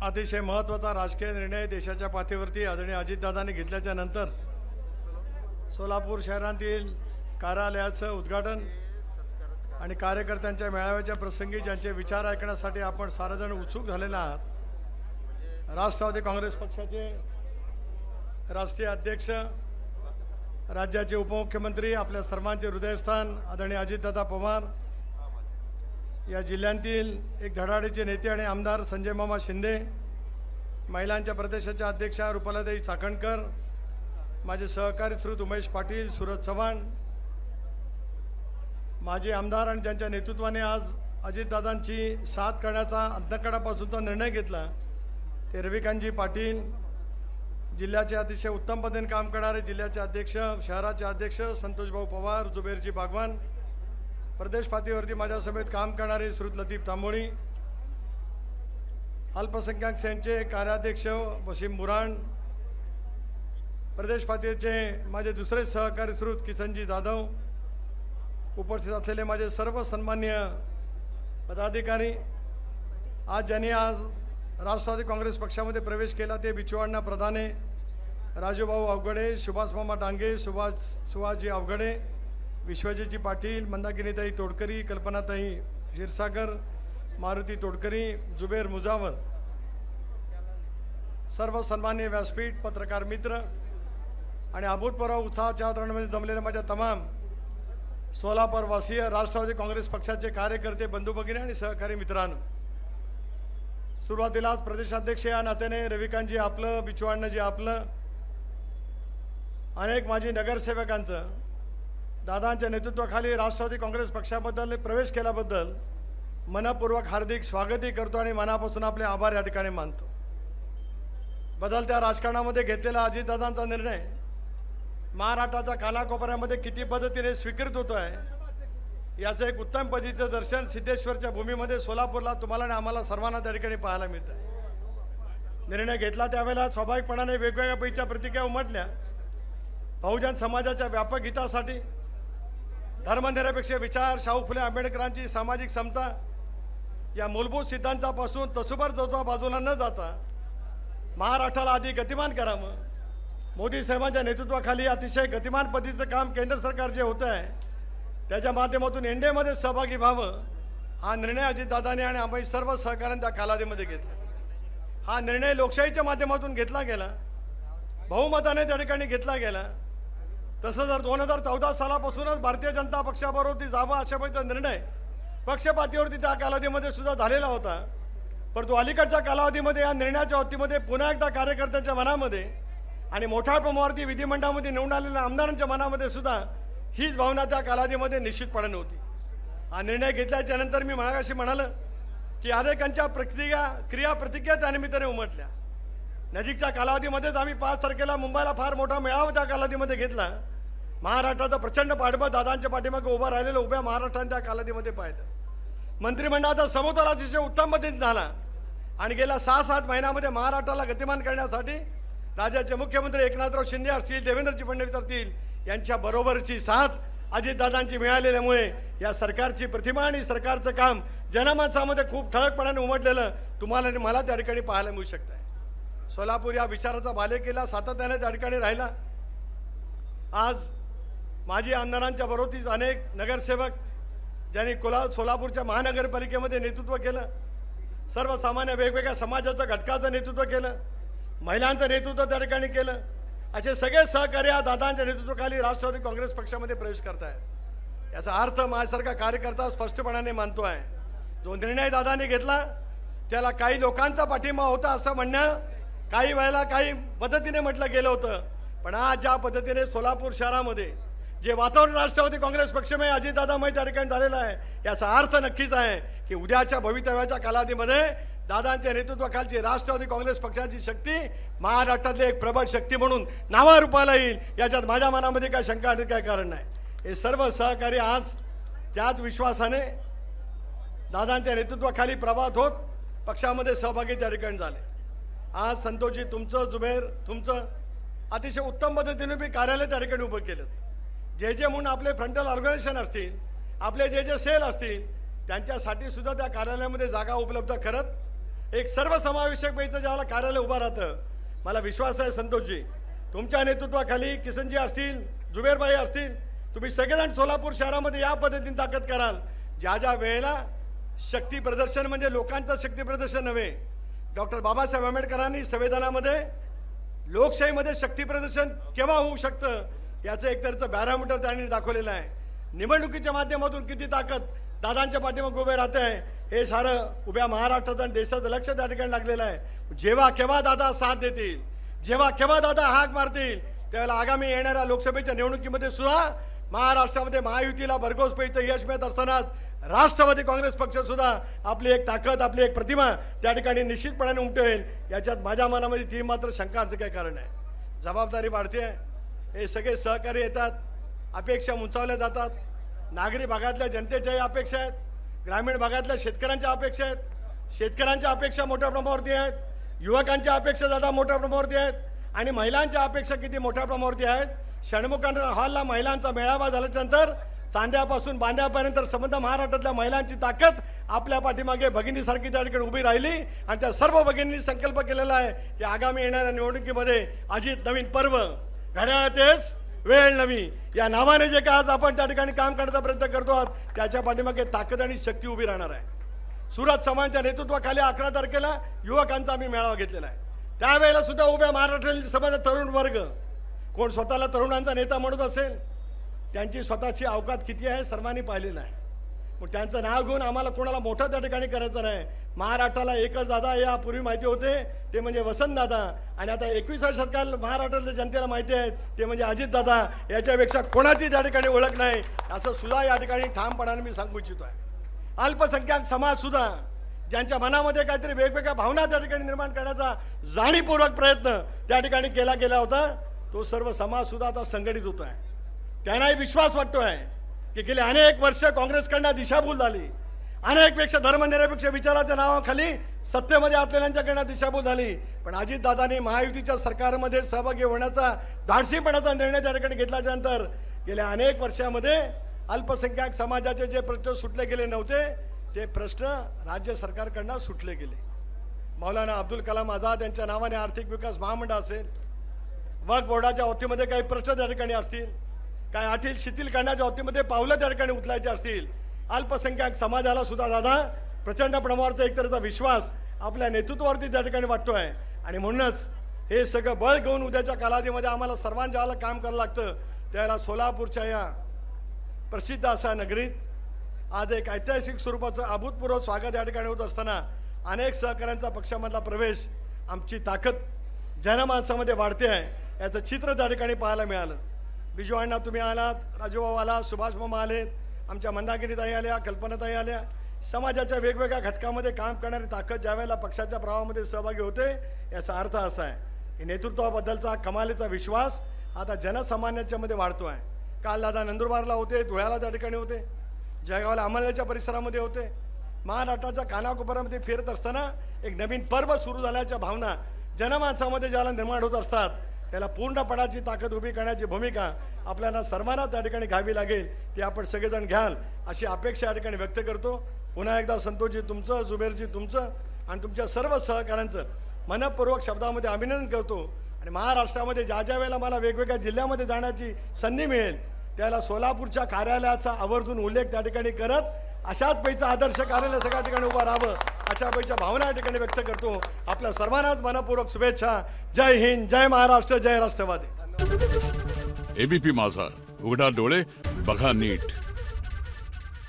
अतिशय महत्त्वाचा राजकीय निर्णय देशाच्या पातळीवरती आदरणीय अजितदादांनी घेतल्याच्या नंतर सोलापूर शहरातील कार्यालयाचं उद्घाटन आणि कार्यकर्त्यांच्या मेळाव्याच्या प्रसंगी ज्यांचे विचार ऐकण्यासाठी आपण सारेजण उत्सुक झालेले आहात। राष्ट्रवादी काँग्रेस पक्षाचे राष्ट्रीय अध्यक्ष, राज्याचे उपमुख्यमंत्री, आपल्या सर्वांचे हृदयस्थान आदरणीय अजितदादा पवार, या जिल्ह्यातील एक धडाडीचे नेते आणि आमदार संजय मामा शिंदे, महिलांच्या प्रदेशाच्या अध्यक्षा रुपालाताई चाकणकर, माझे सहकारी श्रीयुत उमेश पाटील, सूरज चव्हाण, माजी आमदार आणि ज्यांच्या नेतृत्वाने आज अजितदादांची साथ करण्याचा अंतःकरणापासूनचा निर्णय घेतला ते रविकांतजी पाटील, जिल्ह्याचे अतिशय उत्तम पद्धतीने काम करणारे जिल्ह्याचे अध्यक्ष, शहराचे अध्यक्ष संतोषभाऊ पवार, जुबेरजी बागवान, प्रदेश पातळीवरती माझ्या समेत काम करणारे श्रीयुत लतीफ तांबोळी, अल्पसंख्याक सेलचे कार्याध्यक्ष वसीम बुराण, प्रदेश पातळीचे माझे दुसरे सहकारी श्रीयुत किसनजी जाधव, उपस्थित असलेले माझे सर्व सन्माननीय पदाधिकारी, आज ज्यांनी राष्ट्रवादी काँग्रेस पक्षामध्ये प्रवेश केला ते बिचूअण्णा प्रधाने, राजूभाऊ अवघडे, सुभाष मामा डांगे, सुभाषजी अवघडे, विश्वजीतजी पाटील, मंदाकिनीताई तोडकरी, कल्पनाताई क्षीरसागर, मारुती तोडकरी, जुबेर मुजावर, सर्व सन्माननीय व्यासपीठ, पत्रकार मित्र आणि अभूतपूर्व उत्साहाच्या वातावरणामध्ये जमलेले माझ्या तमाम सोलापूरवासीय राष्ट्रवादी काँग्रेस पक्षाचे कार्यकर्ते, बंधू भगिनी आणि सहकारी मित्रांनो, सुरुवातीलाच प्रदेशाध्यक्ष या नात्याने रविकांतजी आपलं, बिचूअण्णाजी आपलं, अनेक माजी नगरसेवकांचं दादांच्या नेतृत्वाखाली राष्ट्रवादी काँग्रेस पक्षाबद्दल प्रवेश केल्याबद्दल मनपूर्वक हार्दिक स्वागतही करतो आणि मनापासून आपले आभार या ठिकाणी मानतो। बदलत्या राजकारणामध्ये घेतलेला अजितदादांचा निर्णय महाराष्ट्राच्या कानाकोपऱ्यामध्ये किती पद्धतीने स्वीकृत होतो आहे याचं एक उत्तम पद्धतीचं दर्शन सिद्धेश्वरच्या भूमीमध्ये सोलापूरला तुम्हाला आणि आम्हाला सर्वांना त्या ठिकाणी पाहायला मिळतं आहे। निर्णय घेतला त्यावेळेला स्वाभाविकपणाने वेगवेगळ्या पैच्या प्रतिक्रिया उमटल्या। बहुजन समाजाच्या व्यापक हितासाठी धर्मनिरपेक्ष विचार, शाहू फुले आंबेडकरांची सामाजिक समता या मूलभूत सिद्धांतापासून तसुबर जवळ बाजूला न जाता महाराष्ट्राला अधिक गतिमान करावं, मोदी साहेबांच्या नेतृत्वाखाली अतिशय गतिमान पद्धतीचं काम केंद्र सरकार जे होतं आहे त्याच्या माध्यमातून एनडीएमध्ये सहभागी व्हावं, हा निर्णय अजितदादांनी आणि आम्ही सर्व सहकाऱ्यांनी त्या कालावधीमध्ये घेतला। हा निर्णय लोकशाहीच्या माध्यमातून घेतला गेला, बहुमताने त्या ठिकाणी घेतला गेला। तसं जर 2014 सालापासूनच भारतीय जनता पक्षाबरोबर जावं अशा पद्धतीचा निर्णय पक्षपातीवरती त्या कालावधीमध्ये सुद्धा झालेला होता, परंतु अलीकडच्या कालावधीमध्ये या निर्णयाच्या बाबतीमध्ये पुन्हा एकदा कार्यकर्त्यांच्या मनामध्ये आणि मोठ्या प्रमाणावरती विधिमंडळामध्ये निवडून आलेल्या आमदारांच्या मनामध्ये सुद्धा हीच भावना त्या कालावधीमध्ये निश्चितपणे नव्हती। हा निर्णय घेतल्याच्या नंतर मी मागाशी म्हणालं की अनेकांच्या प्रतिक्रिया त्यानिमित्ताने उमटल्या। नजीकच्या कालावधीमध्येच आम्ही 5 तारखेला मुंबईला फार मोठा मेळावा त्या कालावधीमध्ये घेतला। महाराष्ट्राचा प्रचंड पाठबळ दादांच्या पाठीमागे उभा राहिलेलं उभ्या महाराष्ट्राने त्या कालावधीमध्ये पाहिलं। मंत्रिमंडळाचा समतोल अतिशय उत्तम पद्धतीने झाला आणि गेल्या 6-7 महिन्यामध्ये महाराष्ट्राला गतिमान करण्यासाठी राज्याचे मुख्यमंत्री एकनाथराव शिंदे असतील, देवेंद्रजी फडणवीस असतील यांच्या बरोबरची साथ अजितदादांची मिळालेल्यामुळे या सरकारची प्रतिमा आणि सरकारचं काम जनमानसामध्ये खूप ठळकपणाने उमटलेलं तुम्हाला आणि मला त्या ठिकाणी पाहायला मिळू शकतं आहे। सोलापूर या विचाराचा बालेकिल्ला सातत्याने त्या ठिकाणी राहिला। आज माजी आमदारांच्या बरोबरीच अनेक नगरसेवक ज्यांनी सोलापूरच्या महानगरपालिकेमध्ये नेतृत्व केलं, सर्वसामान्य वेगवेगळ्या समाजाचं घटकाचं नेतृत्व केलं, महिलांचं नेतृत्व त्या ठिकाणी केलं, असे सगळे सहकारी दादांच्या नेतृत्वाखाली राष्ट्रवादी काँग्रेस पक्षामध्ये प्रवेश करतायत। याचा अर्थ माझ्यासारखा कार्यकर्ता स्पष्टपणाने मानतो आहे, जो निर्णय दादांनी घेतला त्याला काही लोकांचा पाठिंबा होता असं म्हणणं काही वेळेला काही पद्धतीने म्हटलं गेलं होतं, पण आज ज्या पद्धतीने सोलापूर शहरामध्ये जे वातावरण राष्ट्रवादी काँग्रेस पक्षमय अजितदादामय त्या ठिकाणी झालेलं आहे याचा अर्थ नक्कीच आहे की उद्याच्या भवितव्याच्या कालावधीमध्ये दादांच्या नेतृत्वाखालची राष्ट्रवादी काँग्रेस पक्षाची शक्ती महाराष्ट्रातली एक प्रबळ शक्ती म्हणून नावारूपाला येईल, याच्यात माझ्या मनामध्ये काय शंका आणि काय कारण नाही। हे सर्व सहकारी आज त्याच विश्वासाने दादांच्या नेतृत्वाखाली प्रभात होत पक्षामध्ये सहभागी त्या ठिकाणी झाले। आज संतोषजी तुमचं, जुबेर तुमचं अतिशय उत्तम पद्धतीने मी कार्यालय त्या ठिकाणी उभं केलं। जे म्हणून आपले फ्रंटल ऑर्गनायझेशन असतील, आपले जे सेल असतील त्यांच्यासाठी सुद्धा त्या कार्यालयामध्ये जागा उपलब्ध करत एक सर्वसमावेशक पैचं ज्याला कार्यालय उभं राहतं, मला विश्वास आहे संतोषजी, तुमच्या नेतृत्वाखाली किसनजी असतील, जुबेरभाई असतील, तुम्ही सगळेजण सोलापूर शहरामध्ये या पद्धतीने ताकद कराल. ज्या ज्या वेळेला शक्ती प्रदर्शन म्हणजे लोकांचं शक्ती प्रदर्शन नव्हे, डॉक्टर बाबासाहेब आंबेडकरांनी संविधानामध्ये लोकशाहीमध्ये शक्ती प्रदर्शन केव्हा होऊ शकतं याचं एकतरचं पॅरामीटर त्यांनी दाखवलेलं आहे. निवडणुकीच्या माध्यमातून किती ताकद दादांच्या पाठीमागे उभे राहते आहे हे सारं उभ्या महाराष्ट्रात आणि देशाचं लक्ष त्या ठिकाणी लागलेलं आहे. जेव्हा केव्हा दादा साथ देतील, जेव्हा केव्हा दादा हाक मारतील, त्यावेळेला आगामी येणाऱ्या लोकसभेच्या निवडणुकीमध्ये सुद्धा महाराष्ट्रामध्ये महायुतीला भरघोस पैचं यश मिळत असतानाच राष्ट्रवादी काँग्रेस पक्ष सुद्धा आपली एक ताकद, आपली एक प्रतिमा त्या ठिकाणी निश्चितपणाने उमटेल. याच्यात माझ्या मनामध्ये ती मात्र शंकाचं काही कारण आहे. जबाबदारी वाढते, हे सगळे सहकारी येतात, अपेक्षा उंचावल्या जातात. नागरी भागातल्या जनतेच्याही अपेक्षा आहेत, ग्रामीण भागातल्या शेतकऱ्यांच्या अपेक्षा आहेत, शेतकऱ्यांच्या अपेक्षा मोठ्या प्रमाणावरती आहेत, युवकांच्या अपेक्षा दादा मोठ्या प्रमाणावरती आहेत आणि महिलांच्या अपेक्षा किती मोठ्या प्रमाणावरती आहेत. षण्मुखानंद हॉलला महिलांचा मेळावा झाल्यानंतर चांद्यापासून बांद्यापर्यंत संबंध महाराष्ट्रातल्या महिलांची ताकद आपल्या पाठीमागे भगिनीसारखी त्या ठिकाणी उभी राहिली आणि त्या सर्व भगिनींनी संकल्प केलेला आहे की आगामी येणाऱ्या निवडणुकीमध्ये अजित नवीन पर्व घड्याळातेच वेळ नवी या नावाने जे काय आज आपण त्या ठिकाणी काम करण्याचा प्रयत्न करतो आहोत त्याच्या पाठीमागे ताकद आणि शक्ती उभी राहणार आहे. सुरत समाजाच्या नेतृत्वाखाली 11 तारखेला युवकांचा आम्ही मेळावा घेतलेला आहे. त्यावेळेला सुद्धा उभ्या महाराष्ट्रातील समाजात तरुण वर्ग कोण स्वतःला तरुणांचा नेता म्हणत असेल, त्यांची स्वतःची अवकात किती आहे सर्वांनी पाहिलेलं आहे. मग त्यांचं नाव घेऊन आम्हाला कोणाला मोठं त्या ठिकाणी करायचं नाही. महाराष्ट्राला एकच दादा यापूर्वी माहिती होते, ते म्हणजे वसंत दादा, आणि आता 21व्या शतकात महाराष्ट्रातल्या जनतेला माहिती आहे ते म्हणजे अजित दादा. याच्यापेक्षा कोणाची त्या ठिकाणी ओळख नाही असं सुद्धा या ठिकाणी ठामपणाने मी सांगू इच्छितो आहे. अल्पसंख्याक समाज सुद्धा ज्यांच्या मनामध्ये काहीतरी वेगवेगळ्या भावना त्या ठिकाणी निर्माण करण्याचा जाणीवपूर्वक प्रयत्न त्या ठिकाणी केला गेला होता, तो सर्व समाज सुद्धा आता संघटित होत आहे. त्यांनाही विश्वास वाटतोय की गेले अनेक वर्ष काँग्रेसकडनं दिशाभूल झाली, अनेकपेक्षा धर्मनिरपेक्ष विचाराच्या नावाखाली सत्तेमध्ये असलेल्यांच्याकडनं दिशाभूल झाली. पण अजितदादांनी महायुतीच्या सरकारमध्ये सहभागी होण्याचा धाडसीपणाचा निर्णय त्या ठिकाणी घेतल्याच्या नंतर गेल्या अनेक वर्षामध्ये अल्पसंख्याक समाजाचे जे प्रश्न सुटले गेले नव्हते ते प्रश्न राज्य सरकारकडनं सुटले गेले. मौलाना अब्दुल कलाम आझाद यांच्या नावाने आर्थिक विकास महामंडळ असेल, वक्फ बोर्डाच्या वतीमध्ये काही प्रश्न त्या ठिकाणी असतील, काय अटी शिथिल करण्याच्या वतीमध्ये पावलं त्या ठिकाणी उचलायचे असतील, अल्पसंख्याक समाजाला सुद्धा दादा प्रचंड प्रमाणावरचा एकतरचा विश्वास आपल्या नेतृत्वावरती त्या ठिकाणी वाटतोय. आणि म्हणूनच हे सगळं बळ घेऊन उद्याच्या कालावधीमध्ये आम्हाला सर्वांच्या काम करावं लागतं. त्याला सोलापूरच्या या प्रसिद्ध अशा नगरीत आज एक ऐतिहासिक स्वरूपाचं अभूतपूर्व स्वागत या ठिकाणी होत असताना अनेक सहकाऱ्यांचा पक्षामधला प्रवेश, आमची ताकद जनमानसामध्ये वाढते आहे याचं चित्र त्या ठिकाणी पाहायला मिळालं. बिजू अण्णा तुम्ही आलात, राजूभाऊ आला, सुभाष मामा आलेत, आमच्या मंदाकिनीताई आल्या, कल्पनाताई आल्या. समाजाच्या वेगवेगळ्या घटकामध्ये काम करणारी ताकद ज्यावेळेला पक्षाच्या प्रवाहामध्ये सहभागी होते याचा अर्थ असा आहे की नेतृत्वाबद्दलचा कमालीचा विश्वास आता जनसामान्यांच्या मध्ये वाढतो आहे. काल दादा नंदुरबारला होते, धुळ्याला त्या ठिकाणी होते, जळगावला अमलनेरच्या परिसरामध्ये होते. महाराष्ट्राच्या कानाकोपऱ्यामध्ये फिरत असताना एक नवीन पर्व सुरू झाल्याच्या भावना जनमानसामध्ये ज्याला निर्माण होत असतात त्याला पूर्णपणाची ताकद उभी करण्याची भूमिका आपल्याला सर्वांना त्या ठिकाणी घ्यावी लागेल. ती आपण सगळेजण घ्याल अशी अपेक्षा या ठिकाणी व्यक्त करतो. पुन्हा एकदा संतोषजी तुमचं, जुबेरजी तुमचं आणि तुमच्या सर्व सहकाऱ्यांचं मनपूर्वक शब्दामध्ये अभिनंदन करतो. आणि महाराष्ट्रामध्ये ज्या ज्या वेळेला मला वेगवेगळ्या जिल्ह्यामध्ये जाण्याची संधी मिळेल त्याला सोलापूरच्या कार्यालयाचा आवर्जून उल्लेख त्या ठिकाणी करत अशाच पैचा आदर्श कार्यालय सगळ्या ठिकाणी उभा राहावं अशा पैच्या भावना या ठिकाणी व्यक्त करतो. आपल्या सर्वांनाच मनपूर्वक शुभेच्छा. जय हिंद, जय महाराष्ट्र, जय राष्ट्रवादी. एबीपी माझा, उघडा डोळे बघा नीट.